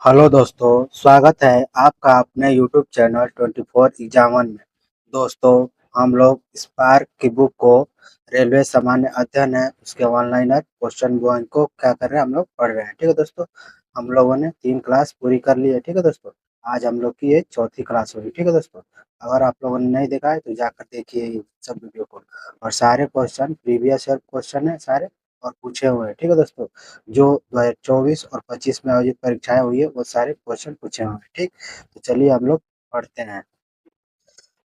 Hello दोस्तों, स्वागत है आपका अपने यूट्यूब चैनल 24 एग्जामन में। दोस्तों, हम लोग स्पार्क की बुक को रेलवे सामान्य अध्ययन है उसके ऑनलाइनर क्वेश्चन बैंक को क्या कर रहे हैं, हम लोग पढ़ रहे हैं। ठीक है दोस्तों, हम लोगों ने 3 क्लास पूरी कर ली है। ठीक है दोस्तों, आज हम लोग की ये चौथी क्लास होगी। ठीक है दोस्तों, अगर आप लोगों ने नहीं देखा है तो जाकर देखिए ये सब वीडियो को। और सारे क्वेश्चन प्रीवियस ईयर क्वेश्चन है सारे, और पूछे हुए हैं। ठीक है दोस्तों, जो 2024 और 25 में आयोजित परीक्षाएं हुई है वो सारे क्वेश्चन पूछे हुए हैं। ठीक, तो चलिए हम लोग पढ़ते हैं।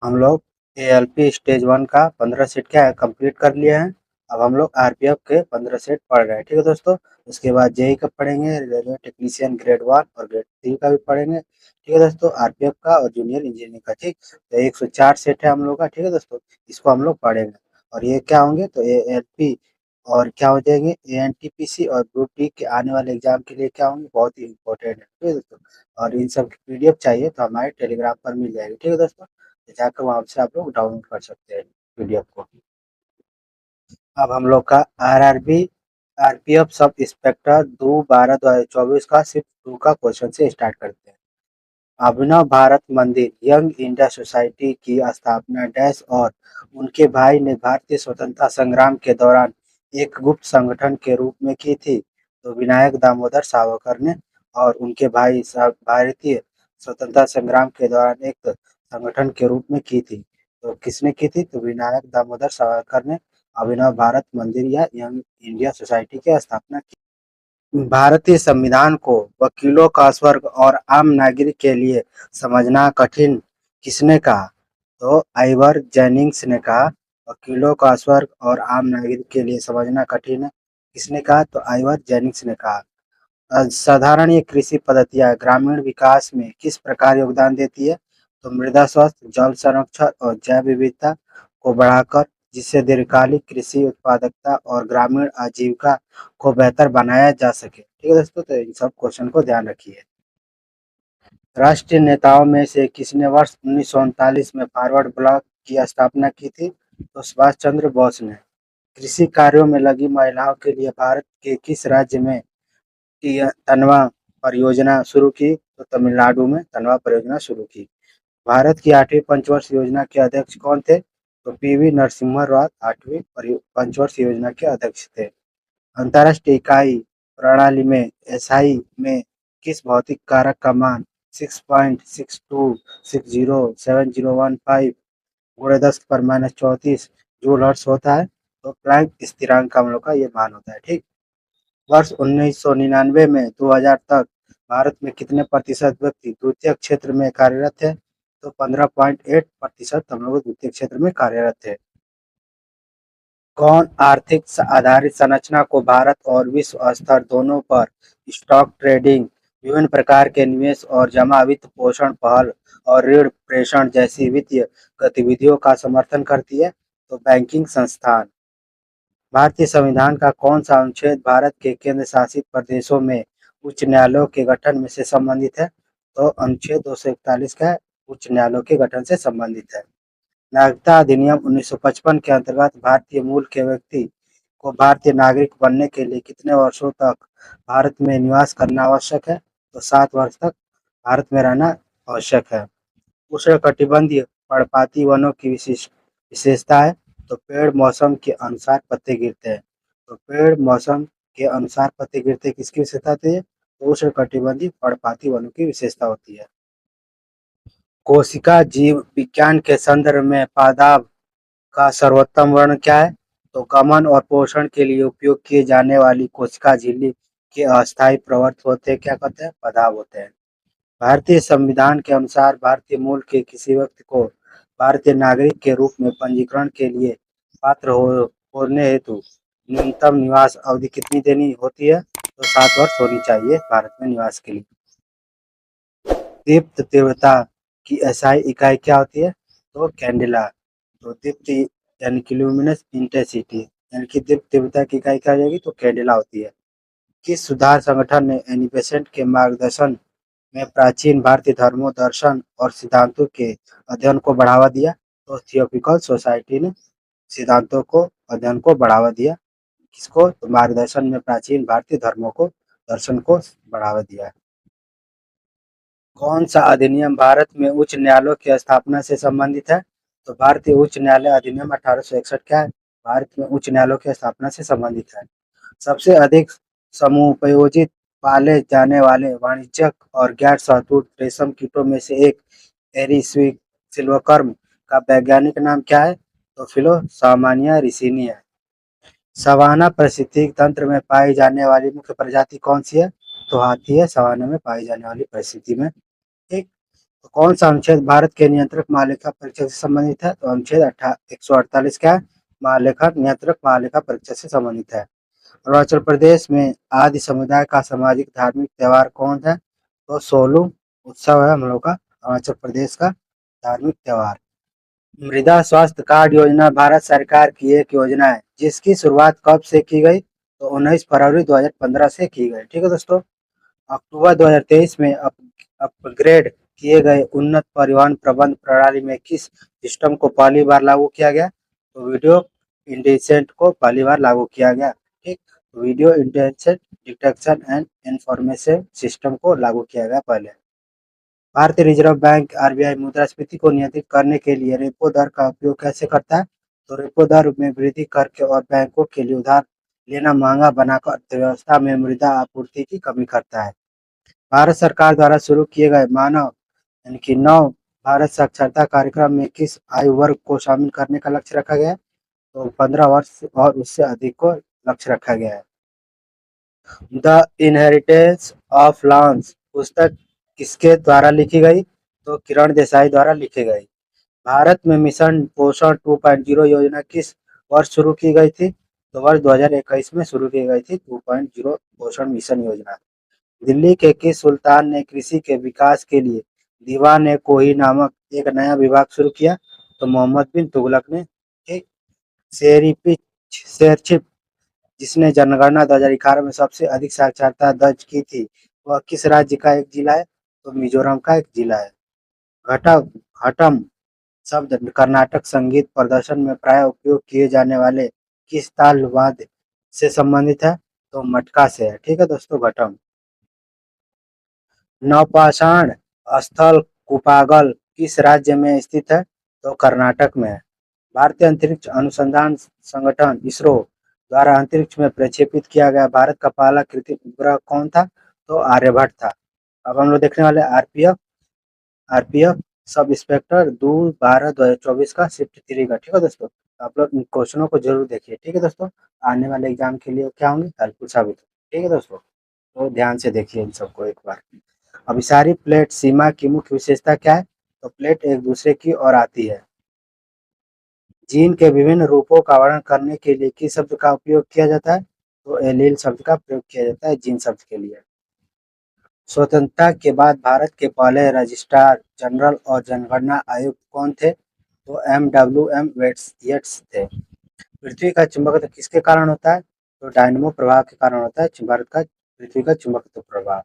हम लोग एएलपी स्टेज 1 का 15 सेट क्या है कंप्लीट कर लिए हैं। अब हम लोग आरपीएफ के 15 सेट पढ़ रहे हैं। ठीक है दोस्तों, उसके बाद जेई का पढ़ेंगे, रेलवे टेक्नीशियन ग्रेड 1 और ग्रेड 3 का भी पढ़ेंगे। ठीक है दोस्तों, आरपीएफ का और जूनियर इंजीनियरिंग का। ठीक, तो 104 सेट है हम लोग का। ठीक है दोस्तों, इसको हम लोग पढ़ेंगे। और ये क्या होंगे तो एएलपी और क्या हो जाएंगे एएनटीपीसी और ग्रुप डी के आने वाले एग्जाम के लिए क्या होंगे, बहुत ही इंपॉर्टेंट है। ठीक है दोस्तों, और इन सब की पीडीएफ चाहिए तो हमारे टेलीग्राम पर मिल जाएगी। ठीक है दोस्तों, तो जाकर वहाँ से आप लोग डाउनलोड कर सकते हैं पीडीएफ को। अब हम लोग का आरआरबी आरपीएफ सब इंस्पेक्टर 2/12/2024 का शिफ्ट 2 का क्वेश्चन से स्टार्ट करते हैं। अभिनव भारत मंदिर यंग इंडिया सोसाइटी की स्थापना डैश और उनके भाई ने भारतीय स्वतंत्रता संग्राम के दौरान एक गुप्त संगठन के रूप में की थी। तो विनायक दामोदर सावरकर ने और उनके भाई भारतीय स्वतंत्रता संग्राम के दौरान एक संगठन के रूप में की थी। तो किसने की थी तो विनायक दामोदर सावरकर ने अभिनव भारत मंदिर या यंग इंडिया सोसाइटी की स्थापना की। भारतीय संविधान को वकीलों का स्वर्ग और आम नागरिक के लिए समझना कठिन किसने कहा तो आइवर जेनिंग्स ने कहा। वकीलों का स्वर्ग और आम नागरिक के लिए समझना कठिन है किसने कहा तो आइवर जेनिंग्स ने कहा। साधारण ये कृषि पद्धतियाँ ग्रामीण विकास में किस प्रकार योगदान देती है तो मृदा स्वास्थ्य, जल संरक्षण और जैव विविधता को बढ़ाकर, जिससे दीर्घकालिक कृषि उत्पादकता और ग्रामीण आजीविका को बेहतर बनाया जा सके। ठीक है दोस्तों, तो इन सब क्वेश्चन को ध्यान रखिए। राष्ट्रीय नेताओं में से किसने वर्ष 1939 में फॉरवर्ड ब्लॉक की स्थापना की थी तो सुभाष चंद्र बोस ने। कृषि कार्यों में लगी महिलाओं के लिए भारत के किस राज्य में की तनवा परियोजना शुरू की तो तमिलनाडु में तनवा परियोजना शुरू की। भारत की 8वीं पंचवर्ष योजना के अध्यक्ष कौन थे तो पीवी नरसिम्हा राव 8वीं पंचवर्ष योजना के अध्यक्ष थे। अंतरराष्ट्रीय इकाई प्रणाली में एसआई में किस भौतिक कारक का मान 6.62607015 गुणे 10 पर -34 जूल हर्ट्ज होता है। तो प्लैंक स्थिरांक का हम लोग का ये मान होता है। ठीक, वर्ष 1999 में 2000 तक भारत में कितने प्रतिशत व्यक्ति द्वितीयक क्षेत्र में कार्यरत थे तो 15.8% हम लोग द्वितीय क्षेत्र में कार्यरत थे। कौन आर्थिक आधारित संरचना को भारत और विश्व स्तर दोनों पर स्टॉक ट्रेडिंग, विभिन्न प्रकार के निवेश और जमा वित्त पोषण पहल और ऋण प्रेषण जैसी वित्तीय गतिविधियों का समर्थन करती है तो बैंकिंग संस्थान। भारतीय संविधान का कौन सा अनुच्छेद भारत के केंद्र शासित प्रदेशों में उच्च न्यायालयों के गठन में से संबंधित है तो अनुच्छेद 241 का है, उच्च न्यायालयों के गठन से संबंधित है। नागरिकता अधिनियम 1955 के अंतर्गत भारतीय मूल के व्यक्ति को भारतीय नागरिक बनने के लिए कितने वर्षों तक भारत में निवास करना आवश्यक है तो 7 वर्ष तक भारत में रहना आवश्यक है। उष्णकटिबंधीय पर्णपाती वनों की विशेषता है तो पेड़ मौसम के अनुसार पत्ते गिरते हैं। तो पेड़ मौसम के अनुसार पत्ते गिरते किसकी विशेषता होती है तो उष्णकटिबंधीय पर्णपाती वनों की विशेषता होती है। कोशिका जीव विज्ञान के संदर्भ में पादाब का सर्वोत्तम वर्ण क्या है तो गमन और पोषण के लिए उपयोग किए जाने वाली कोशिका झिल्ली के अस्थायी प्रवर्त होते हैं, क्या कहते हैं पदाब होते हैं। भारतीय संविधान के अनुसार भारतीय मूल के किसी व्यक्ति को भारतीय नागरिक के रूप में पंजीकरण के लिए पात्र होने हेतु न्यूनतम निवास अवधि कितनी देनी होती है तो 7 वर्ष होनी चाहिए भारत में निवास के लिए। दीप्त तीव्रता की एसआई इकाई क्या होती है तो कैंडेला। तो दीप्ति यानी कि ल्यूमिनस इंटेंसिटी यानी कि दीप्त तीव्रता की इकाई क्या हो जाएगी तो कैंडेला होती है। किस सुधार संगठन ने एनी बेसेंट के मार्गदर्शन में प्राचीन भारतीय धर्मों, दर्शन और सिद्धांतों के अध्ययन को बढ़ावा दिया तो थियोसॉफिकल सोसाइटी ने सिद्धांतों को अध्ययन को बढ़ावा दिया। किसको तो मार्गदर्शन में प्राचीन भारतीय धर्मों को, दर्शन को बढ़ावा दिया। कौन सा अधिनियम भारत में उच्च न्यायालयों की स्थापना से संबंधित है? तो भारतीय उच्च न्यायालय अधिनियम 1861 क्या है? भारत में उच्च न्यायालयों की स्थापना से संबंधित है। सबसे अधिक समुपयोजित पाले जाने वाले वाणिज्यिक और गैर शहतूत रेशम कीटों में से एक एरी सिल्वकर्म का वैज्ञानिक नाम क्या है? तो फिलोसामानिया रिसिनी है। सवाना पारिस्थितिक तंत्र में पाई जाने वाली मुख्य प्रजाति कौन सी है? तो हाथी है सवाना में पाई जाने वाली परिस्थिति में। ठीक। तो कौन सा अनुच्छेद भारत के नियंत्रक महालेखा परीक्षक से संबंधित है? तो अनुच्छेद 148 क्या है? महालेखा नियंत्रक महालेखा परीक्षक से संबंधित है। अरुणाचल प्रदेश में आदि समुदाय का सामाजिक धार्मिक त्योहार कौन है? तो सोलू उत्सव है हम लोग का अरुणाचल प्रदेश का धार्मिक त्योहार। मृदा स्वास्थ्य कार्ड योजना भारत सरकार की एक योजना है जिसकी शुरुआत कब से की गई? तो 19 फरवरी 2015 से की गई। ठीक है दोस्तों। अक्टूबर 2023 में अपग्रेड किए गए उन्नत परिवहन प्रबंध प्रणाली में किस सिस्टम को पहली बार लागू किया गया? तो वीडियो इंटेलिजेंट को पहली बार लागू किया गया। ठीक। Video intelligent detection and information system को लागू किया गया पहले। भारतीय रिजर्व बैंक आरबीआई मुद्रास्फीति को नियंत्रित करने के लिए रेपो दर का उपयोग कैसे करता है? तो रेपो दर में वृद्धि करके और बैंकों के लिए उधार लेना महंगा बनाकर अर्थव्यवस्था में मुद्रा आपूर्ति की कमी करता है। भारत सरकार द्वारा शुरू किए गए मानव यानी कि नव भारत साक्षरता कार्यक्रम में किस आयु वर्ग को शामिल करने का लक्ष्य रखा गया है? तो 15 वर्ष और उससे अधिक को लक्ष्य रखा गया है। द इनहेरिटेंस ऑफ लॉन्स पुस्तक किसके द्वारा लिखी गई? तो किरण देसाई द्वारा लिखी गई। भारत में मिशन पोषण 2.0 योजना किस वर्ष शुरू की गई थी? तो वर्ष 2021 में शुरू की गई थी 2.0 पोषण मिशन योजना। दिल्ली के किस सुल्तान ने कृषि के विकास के लिए दीवान ए कोही नामक एक नया विभाग शुरू किया? तो मोहम्मद बिन तुगलक ने। ठीक। शेरशिप जिसने जनगणना 2011 में सबसे अधिक साक्षरता दर्ज की थी वह किस राज्य का एक जिला है? तो मिजोरम का एक जिला है। घटक घटम शब्द कर्नाटक संगीत प्रदर्शन में प्राय उपयोग किए जाने वाले किस ताल वाद्य से संबंधित है? तो मटका से है। ठीक है दोस्तों। घटम। नौपाषाण स्थल कुपागल किस राज्य में स्थित है? तो कर्नाटक में है। भारतीय अंतरिक्ष अनुसंधान संगठन इसरो द्वारा अंतरिक्ष में प्रक्षेपित किया गया भारत का पहला कृत्रिम उपग्रह कौन था? तो आर्यभट्ट था। अब हम लोग देखने वाले आरपीएफ आरपीएफ सब इंस्पेक्टर 2/12/2024 का शिफ्ट 3 का। ठीक है दोस्तों। आप लोग इन क्वेश्चनों को जरूर देखिए। ठीक है दोस्तों। आने वाले एग्जाम के लिए क्या होंगे? हेल्पफुल साबित होंगे। ठीक है दोस्तों। तो ध्यान से देखिए इन सबको एक बार। अभिसारी प्लेट सीमा की मुख्य विशेषता क्या है? तो प्लेट एक दूसरे की ओर आती है। जीन के विभिन्न रूपों का वर्णन करने के लिए किस शब्द का उपयोग किया जाता है? तो एलील शब्द का प्रयोग किया जाता है जीन शब्द के लिए। स्वतंत्रता के बाद भारत के पहले रजिस्ट्रार जनरल और जनगणना आयुक्त कौन थे? तो एम येट्स थे। पृथ्वी का चुंबकत्व किसके कारण होता है? तो डायनमो प्रभाव के कारण होता है भारत का पृथ्वी का चुंबकत्व प्रभाव।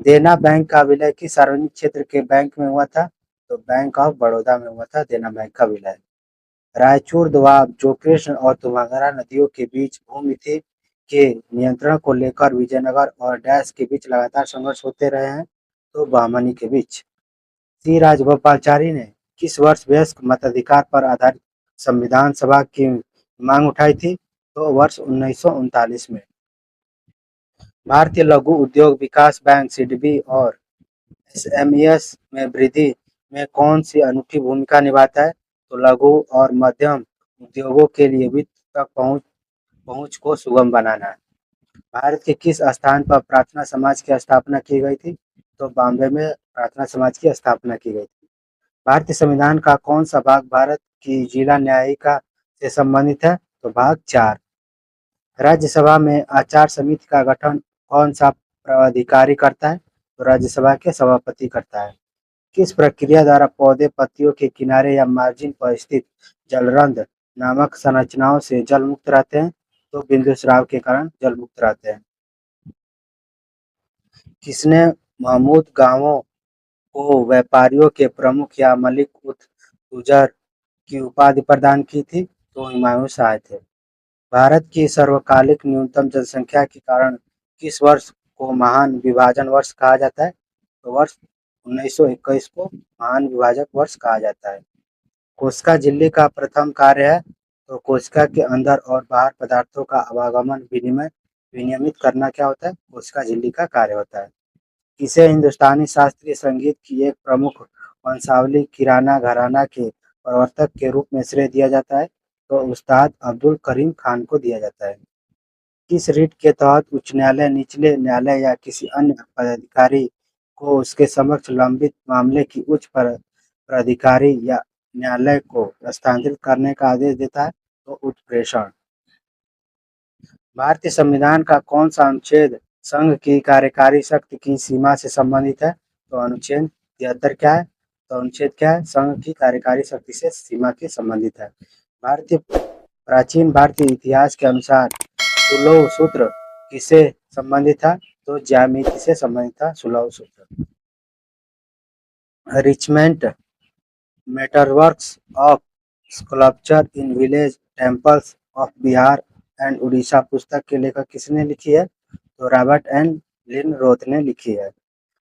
देना बैंक का विलय किस सार्वजनिक क्षेत्र के बैंक में हुआ था? तो बैंक ऑफ बड़ौदा में हुआ था देना बैंक का विलय। रायचूर दोआब जो कृष्ण और तुम्हारा नदियों के बीच भूमिति के नियंत्रण को लेकर विजयनगर और डैश के बीच लगातार संघर्ष होते रहे हैं? तो बहमनी के बीच। सी राजगोपालाचारी ने किस वर्ष वयस्क मताधिकार पर आधारित संविधान सभा की मांग उठाई थी? तो वर्ष 1939 में। भारतीय लघु उद्योग विकास बैंक सीडीबी और एसएमईएस में वृद्धि में कौन सी अनूठी भूमिका निभाता है? तो लघु और मध्यम उद्योगों के लिए वित्त तक पहुंच को सुगम बनाना है। भारत के किस स्थान पर प्रार्थना समाज की स्थापना की गई थी? तो बॉम्बे में प्रार्थना समाज की स्थापना की गई थी। भारतीय संविधान का कौन सा भाग भारत की जिला न्यायिका से संबंधित है? तो भाग 4। राज्यसभा में आचार समिति का गठन कौन सा प्राधिकारी करता है? तो राज्यसभा के सभापति करता है। किस प्रक्रिया द्वारा पौधे पत्तियों के किनारे या मार्जिन पर स्थित जलरंध्र नामक संरचनाओं से जल मुक्त रहते हैं? तो बिंदु स्राव के कारण जल मुक्त रहते हैं। किसने महमूद गांवों को व्यापारियों के प्रमुख या मलिक उत तुजर की उपाधि प्रदान की थी? तो हुमायूं शाह थे। भारत की सर्वकालिक न्यूनतम जनसंख्या के कारण किस वर्ष को महान विभाजन वर्ष कहा जाता है? तो वर्ष 1921 को महान विभाजक वर्ष कहा जाता है। कोशिका झिल्ली का प्रथम कार्य है तो कोशिका के अंदर और बाहर पदार्थों का आवागमन विनिमय विनियमित करना क्या होता है, कोशिका झिल्ली का कार्य होता है। इसे हिंदुस्तानी शास्त्रीय संगीत की एक प्रमुख वंशावली किराना घराना के प्रवर्तक के रूप में श्रेय दिया जाता है तो उस्ताद अब्दुल करीम खान को दिया जाता है। किस रीट के तहत उच्च न्यायालय, निचले न्यायालय या किसी अन्य पदाधिकारी को उसके समक्ष लंबित मामले की उच्च प्राधिकारी या न्यायालय को हस्तांतरित करने का आदेश देता है तो उत्प्रेषण। भारतीय संविधान का कौन सा अनुच्छेद संघ की कार्यकारी शक्ति की सीमा से संबंधित है तो अनुच्छेद 73 क्या है, तो अनुच्छेद क्या है, संघ की कार्यकारी शक्ति से सीमा के संबंधित है। प्राचीन भारतीय इतिहास के अनुसार सुलह सूत्र किससे संबंधित था तो ज्यामिति से संबंधित था सुलह सूत्र। Richment metalworks of sculpture in village temples of Bihar and Orissa पुस्तक के लेखक किसने लिखी है तो रॉबर्ट एन लिन रोथ ने लिखी है।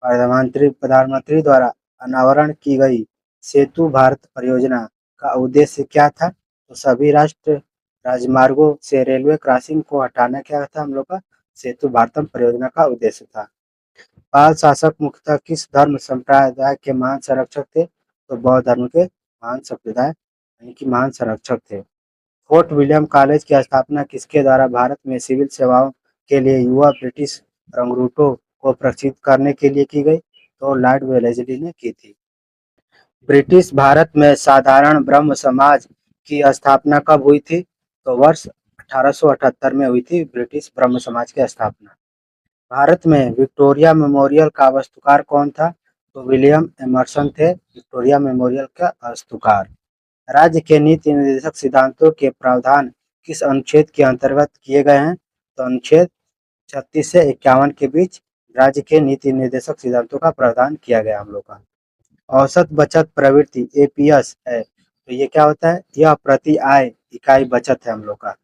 प्रधानमंत्री द्वारा अनावरण की गई सेतु भारत परियोजना का उद्देश्य क्या था तो सभी राजमार्गों से रेलवे क्रॉसिंग को हटाना क्या था हम लोग का सेतु भारतम परियोजना का उद्देश्य था। पाल शासक मुख्यतः किस धर्म संप्रदाय के महान संरक्षक थे तो बौद्ध धर्म के महान संप्रदाय यानी कि महान संरक्षक थे। फोर्ट विलियम कॉलेज की स्थापना किसके द्वारा भारत में सिविल सेवाओं के लिए युवा ब्रिटिश रंगरूटों को प्रशिक्षित करने के लिए की गई तो लॉर्ड वेलेस्ली ने की थी। ब्रिटिश भारत में साधारण ब्रह्म समाज की स्थापना कब हुई थी तो वर्ष 1878 में हुई थी ब्रिटिश ब्रह्म समाज की स्थापना। भारत में विक्टोरिया मेमोरियल का वास्तुकार कौन था तो विलियम एमर्सन थे विक्टोरिया मेमोरियल का वास्तुकार। राज्य के नीति निर्देशक सिद्धांतों के प्रावधान किस अनुच्छेद के अंतर्गत किए गए हैं तो अनुच्छेद 36 से 51 के बीच राज्य के नीति निर्देशक सिद्धांतों का प्रावधान किया गया हम लोग का। औसत बचत प्रवृत्ति एपीएस है तो ये क्या होता है, यह प्रति आय इकाई बचत है हम लोग का।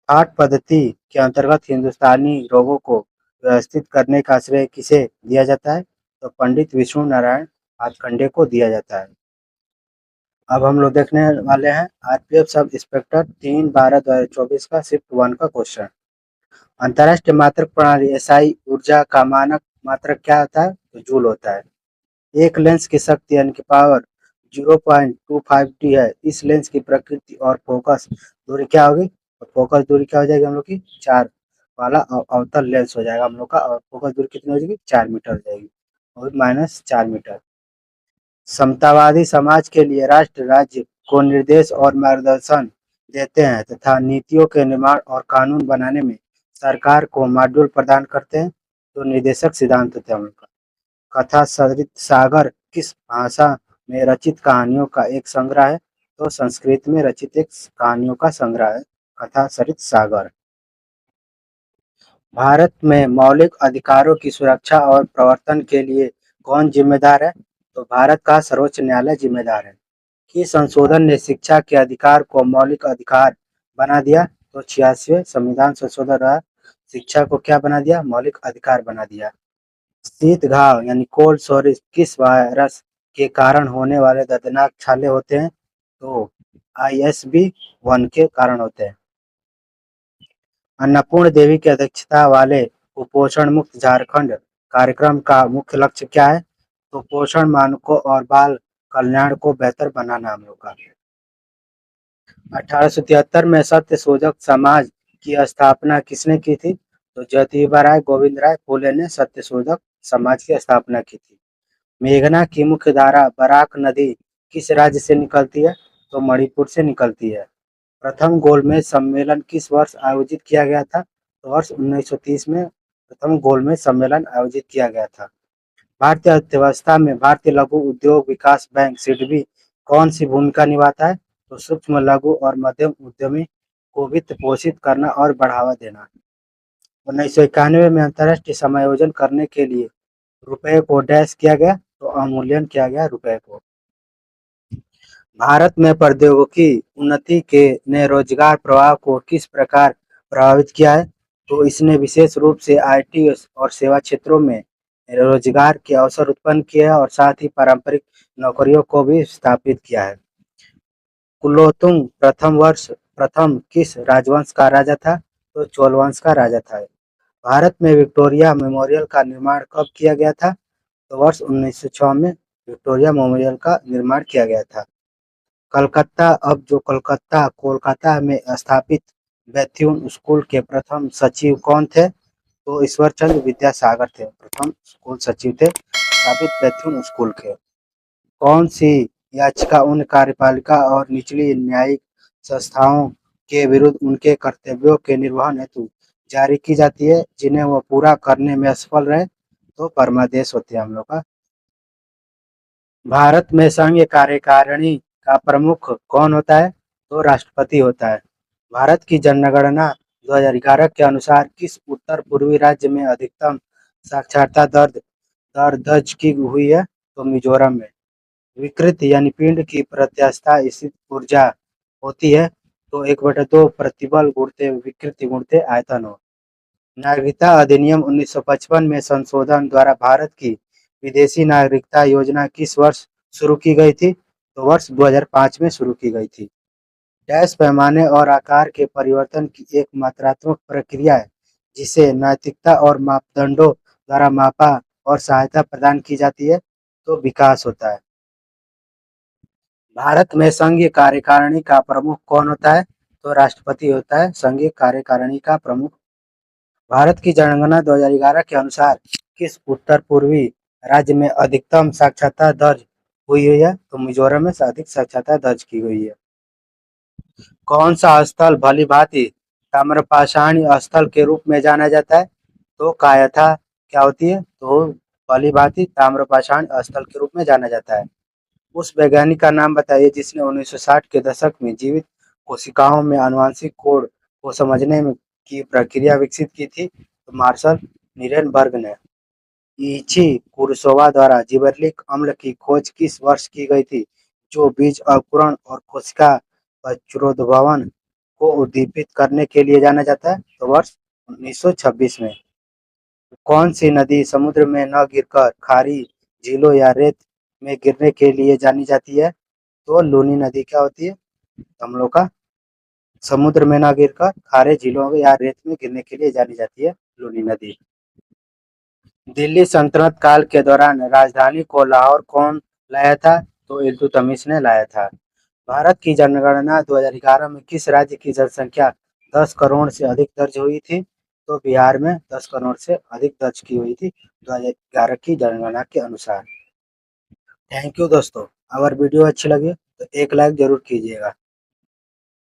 आठ पद्धति के अंतर्गत हिंदुस्तानी रोगों को व्यवस्थित करने का श्रेय किसे दिया जाता है तो पंडित विष्णु नारायण हाथकंडे को दिया जाता है। अब हम लोग देखने वाले हैं आरपीएफ सब इंस्पेक्टर 3/12/2024 का शिफ्ट 1 का क्वेश्चन। अंतरराष्ट्रीय मात्रक प्रणाली एसआई ऊर्जा का मानक मात्रक क्या होता है तो जूल होता है। एक लेंस की शक्ति यानी कि पावर 0.25 है। इस लेंस की प्रकृति और फोकस दूरी क्या होगी तो फोकस दूरी क्या हो जाएगी हम लोग की 4 वाला अवतल लेंस हो जाएगा हम लोग का और फोकस दूरी कितनी हो जाएगी 4 मीटर हो जाएगी और -4 मीटर। समतावादी समाज के लिए राष्ट्र राज्य को निर्देश और मार्गदर्शन देते हैं तथा नीतियों के निर्माण और कानून बनाने में सरकार को मॉड्यूल प्रदान करते हैं तो निर्देशक सिद्धांत होते हैं हम लोग का। कथा सरित सागर किस भाषा में रचित कहानियों का एक संग्रह है तो संस्कृत में रचित एक कहानियों का संग्रह है कथा सरित सागर। भारत में मौलिक अधिकारों की सुरक्षा और प्रवर्तन के लिए कौन जिम्मेदार है तो भारत का सर्वोच्च न्यायालय जिम्मेदार है। किस संशोधन ने शिक्षा के अधिकार को मौलिक अधिकार बना दिया तो 86वें संविधान संशोधन द्वारा शिक्षा को क्या बना दिया, मौलिक अधिकार बना दिया। शीत घाव यानी कोल्ड सोरिस किस वायरस के कारण होने वाले दर्दनाक छाले होते हैं तो ISB 1 के कारण होते हैं। अन्नपूर्ण देवी की अध्यक्षता वाले कुपोषण मुक्त झारखंड कार्यक्रम का मुख्य लक्ष्य क्या है तो पोषण मानकों और बाल कल्याण को बेहतर बनाना हम लोग का। 1873 में सत्य शोधक समाज की स्थापना किसने की थी तो ज्योतिबा राय गोविंद राय फूले ने सत्य शोधक समाज की स्थापना की थी। मेघना की मुख्य धारा बराक नदी किस राज्य से निकलती है तो मणिपुर से निकलती है। प्रथम गोलमेज सम्मेलन किस वर्ष आयोजित किया गया था तो वर्ष 1930 में प्रथम गोलमेज सम्मेलन आयोजित किया गया था। भारतीय अर्थव्यवस्था में भारतीय लघु उद्योग विकास बैंक सिडबी कौन सी भूमिका निभाता है तो सूक्ष्म लघु और मध्यम उद्यमी को वित्त पोषित करना और बढ़ावा देना। 1991 में अंतर्राष्ट्रीय समायोजन करने के लिए रुपए को डैश किया गया तो अवमूल्यन किया गया रुपए को। भारत में प्रौद्योगिकी उन्नति के ने रोजगार प्रवाह को किस प्रकार प्रभावित किया है तो इसने विशेष रूप से आईटी और सेवा क्षेत्रों में रोजगार के अवसर उत्पन्न किए हैं और साथ ही पारंपरिक नौकरियों को भी स्थापित किया है। कुलोत्तुंग प्रथम किस राजवंश का राजा था? तो चोल वंश का राजा था। भारत में विक्टोरिया मेमोरियल का निर्माण कब किया गया था? तो वर्ष 1906 में विक्टोरिया मेमोरियल का निर्माण किया गया था। कलकत्ता अब जो कोलकाता में स्थापित बैथ्यून स्कूल के प्रथम सचिव कौन थे? तो ईश्वर चंद्र विद्यासागर थे, प्रथम स्कूल सचिव थे स्थापित बैथ्यून स्कूल के। कौन सी याचिका उन कार्यपालिका और निचली न्यायिक संस्थाओं के विरुद्ध उनके कर्तव्यों के निर्वहन हेतु जारी की जाती है जिन्हें वो पूरा करने में असफल रहे? तो परमादेश होते हैं हम लोग का। भारत में संघीय कार्यकारिणी का प्रमुख कौन होता है? तो राष्ट्रपति होता है। भारत की जनगणना 2011 के अनुसार किस उत्तर पूर्वी राज्य में अधिकतम साक्षरता दर दर दर्ज की हुई है? तो मिजोरम में। विकृत यानी पिंड की प्रत्यास्था स्थित ऊर्जा होती है तो 1/2 प्रतिबल गुणित विकृति गुणित आयतन हो। नागरिकता अधिनियम 1955 में संशोधन द्वारा भारत की विदेशी नागरिकता योजना किस वर्ष शुरू की गई थी? तो वर्ष 2005 में शुरू की गई थी। डैश पैमाने और आकार के परिवर्तन की एक मात्रात्मक प्रक्रिया है जिसे नैतिकता और मापदंडों द्वारा मापा और सहायता प्रदान की जाती है। तो विकास होता है। भारत में संघीय कार्यकारिणी का प्रमुख कौन होता है? तो राष्ट्रपति होता है संघीय कार्यकारिणी का प्रमुख। भारत की जनगणना 2011 के अनुसार किस उत्तर पूर्वी राज्य में अधिकतम साक्षरता दर्ज हुई है? तो मिजोरम में अधिक साक्षरता दर्ज की गई है। कौन सा स्थल भली भांति ताम्रपाषाणी स्थल के रूप में जाना जाता है? तो कायथा क्या होती है? तो भली भांति ताम्रपाषाण स्थल के रूप में जाना जाता है। उस वैज्ञानिक का नाम बताइए जिसने 1960 के दशक में जीवित कोशिकाओं में आनुवंशिक कोड को समझने में की प्रक्रिया विकसित की थी? तो मार्शल नीरेनबर्ग ने। इची कुरसोवा द्वारा जिबरेलिक अम्ल की खोज किस वर्ष की गई थी जो बीज अंकुरण और कोशिका वज्रोद्भवन को उद्दीपित करने के लिए जाना जाता है? तो वर्ष 1926 में। कौन सी नदी समुद्र में न गिरकर खारी झीलों या रेत में गिरने के लिए जानी जाती है? तो लूनी नदी क्या होती है हम लोग का? समुद्र में न गिरकर खारे झीलों या रेत में गिरने के लिए जानी जाती है लूनी नदी। दिल्ली सल्तनत काल के दौरान राजधानी को लाहौर कौन लाया था? तो इल्तुतमिश ने लाया था। भारत की जनगणना 2011 में किस राज्य की जनसंख्या 10 करोड़ से अधिक दर्ज हुई थी? तो बिहार में 10 करोड़ से अधिक दर्ज की हुई थी 2011 की जनगणना के अनुसार। थैंक यू दोस्तों। अगर वीडियो अच्छी लगे तो एक लाइक जरूर कीजिएगा।